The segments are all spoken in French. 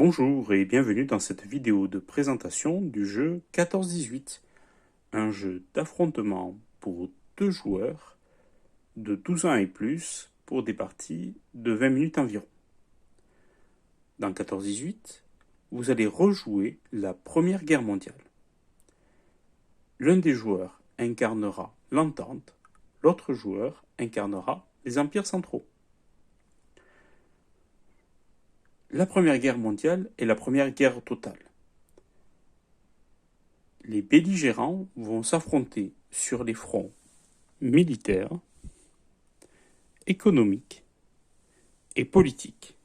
Bonjour et bienvenue dans cette vidéo de présentation du jeu 14-18, un jeu d'affrontement pour deux joueurs de 12 ans et plus pour des parties de 20 minutes environ. Dans 14-18, vous allez rejouer la Première Guerre mondiale. L'un des joueurs incarnera l'Entente, l'autre joueur incarnera les empires centraux. La Première Guerre mondiale est la première guerre totale. Les belligérants vont s'affronter sur les fronts militaires, économiques et politiques.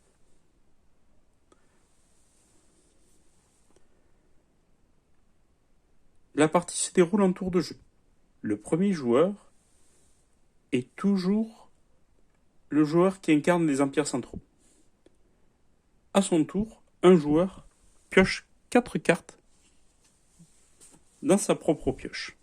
La partie se déroule en tour de jeu. Le premier joueur est toujours le joueur qui incarne les empires centraux. À son tour, un joueur pioche 4 cartes dans sa propre pioche.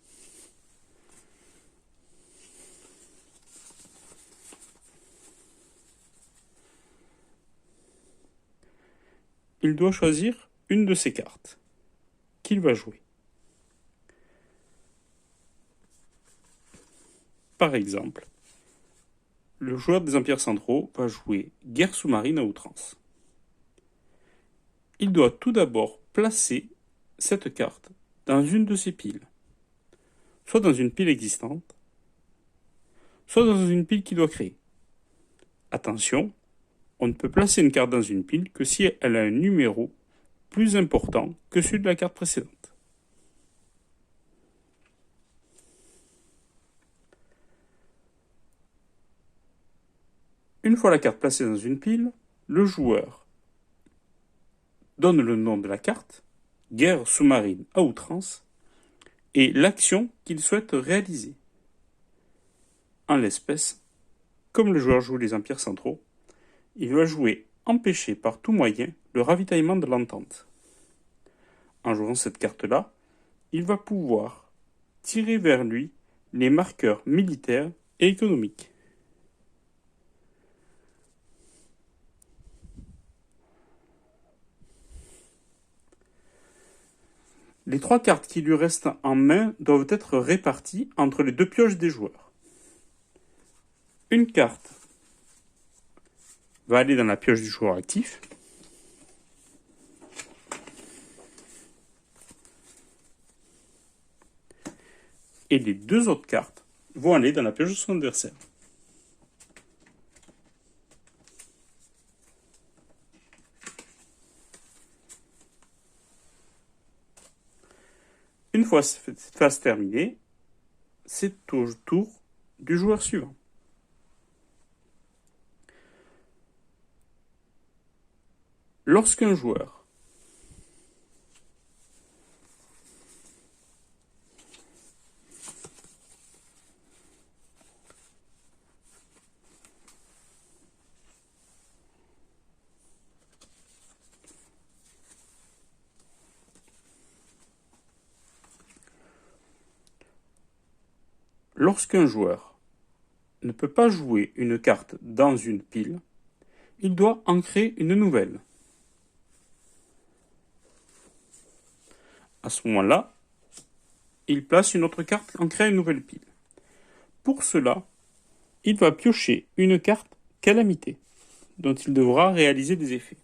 Il doit choisir une de ces cartes qu'il va jouer. Par exemple, le joueur des empires centraux va jouer guerre sous-marine à outrance. Il doit tout d'abord placer cette carte dans une de ses piles, soit dans une pile existante, soit dans une pile qu'il doit créer. Attention, on ne peut placer une carte dans une pile que si elle a un numéro plus important que celui de la carte précédente. Une fois la carte placée dans une pile, le joueur donne le nom de la carte, guerre sous-marine à outrance, et l'action qu'il souhaite réaliser. En l'espèce, comme le joueur joue les empires centraux, il va jouer empêcher par tout moyen le ravitaillement de l'Entente. En jouant cette carte-là, il va pouvoir tirer vers lui les marqueurs militaires et économiques. Les 3 cartes qui lui restent en main doivent être réparties entre les 2 pioches des joueurs. Une carte va aller dans la pioche du joueur actif. Et les 2 autres cartes vont aller dans la pioche de son adversaire. Une fois cette phase terminée, c'est au tour du joueur suivant. Lorsqu'un joueur ne peut pas jouer une carte dans une pile, il doit en créer une nouvelle. À ce moment-là, il place une autre carte, en crée une nouvelle pile. Pour cela, il va piocher une carte calamité, dont il devra réaliser des effets.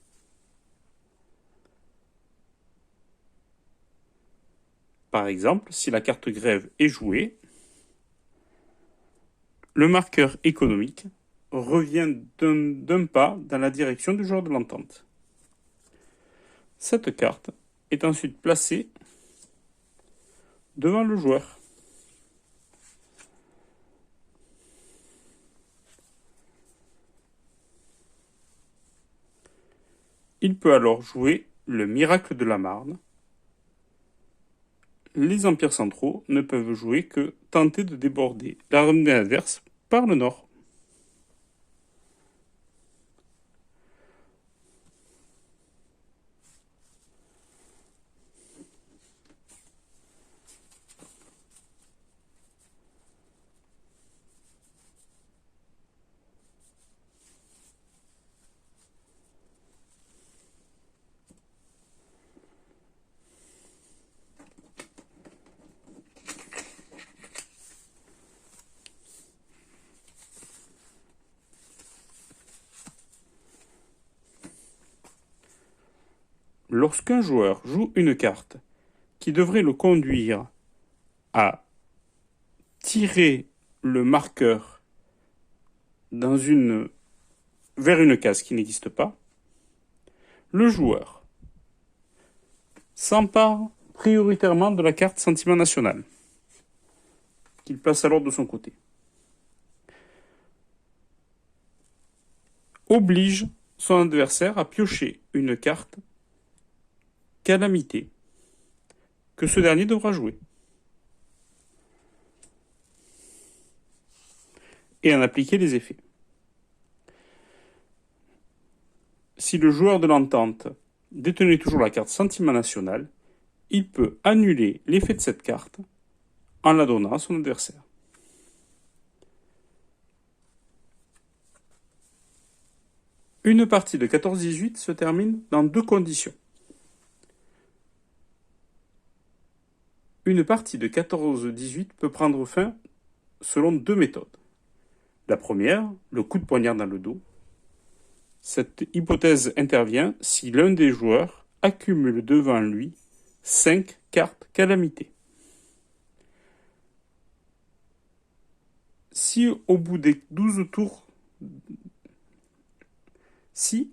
Par exemple, si la carte grève est jouée, le marqueur économique revient d'un pas dans la direction du joueur de l'Entente. Cette carte est ensuite placée devant le joueur. Il peut alors jouer le miracle de la Marne. Les empires centraux ne peuvent jouer que tenter de déborder l'armée adverse par le nord. lorsqu'un joueur joue une carte qui devrait le conduire à tirer le marqueur vers une case qui n'existe pas, le joueur s'empare prioritairement de la carte Sentiment National, qu'il place alors de son côté. Oblige son adversaire à piocher une carte Calamité que ce dernier devra jouer. Et en appliquer les effets. Si le joueur de l'entente détenait toujours la carte Sentiment National, il peut annuler l'effet de cette carte en la donnant à son adversaire. Une partie de 14-18 se termine dans deux conditions. Une partie de 14-18 peut prendre fin selon deux méthodes. La première, le coup de poignard dans le dos. Cette hypothèse intervient si l'un des joueurs accumule devant lui 5 cartes Calamité. Si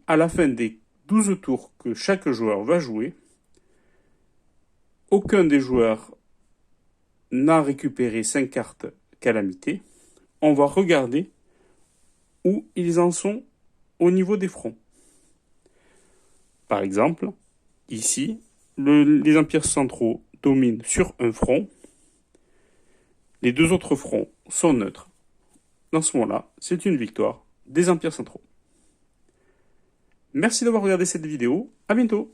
à la fin des 12 tours que chaque joueur va jouer, aucun des joueurs n'a récupéré 5 cartes Calamité, on va regarder où ils en sont au niveau des fronts. Par exemple, ici, les empires centraux dominent sur un front. Les deux autres fronts sont neutres. Dans ce moment-là, c'est une victoire des empires centraux. Merci d'avoir regardé cette vidéo. À bientôt.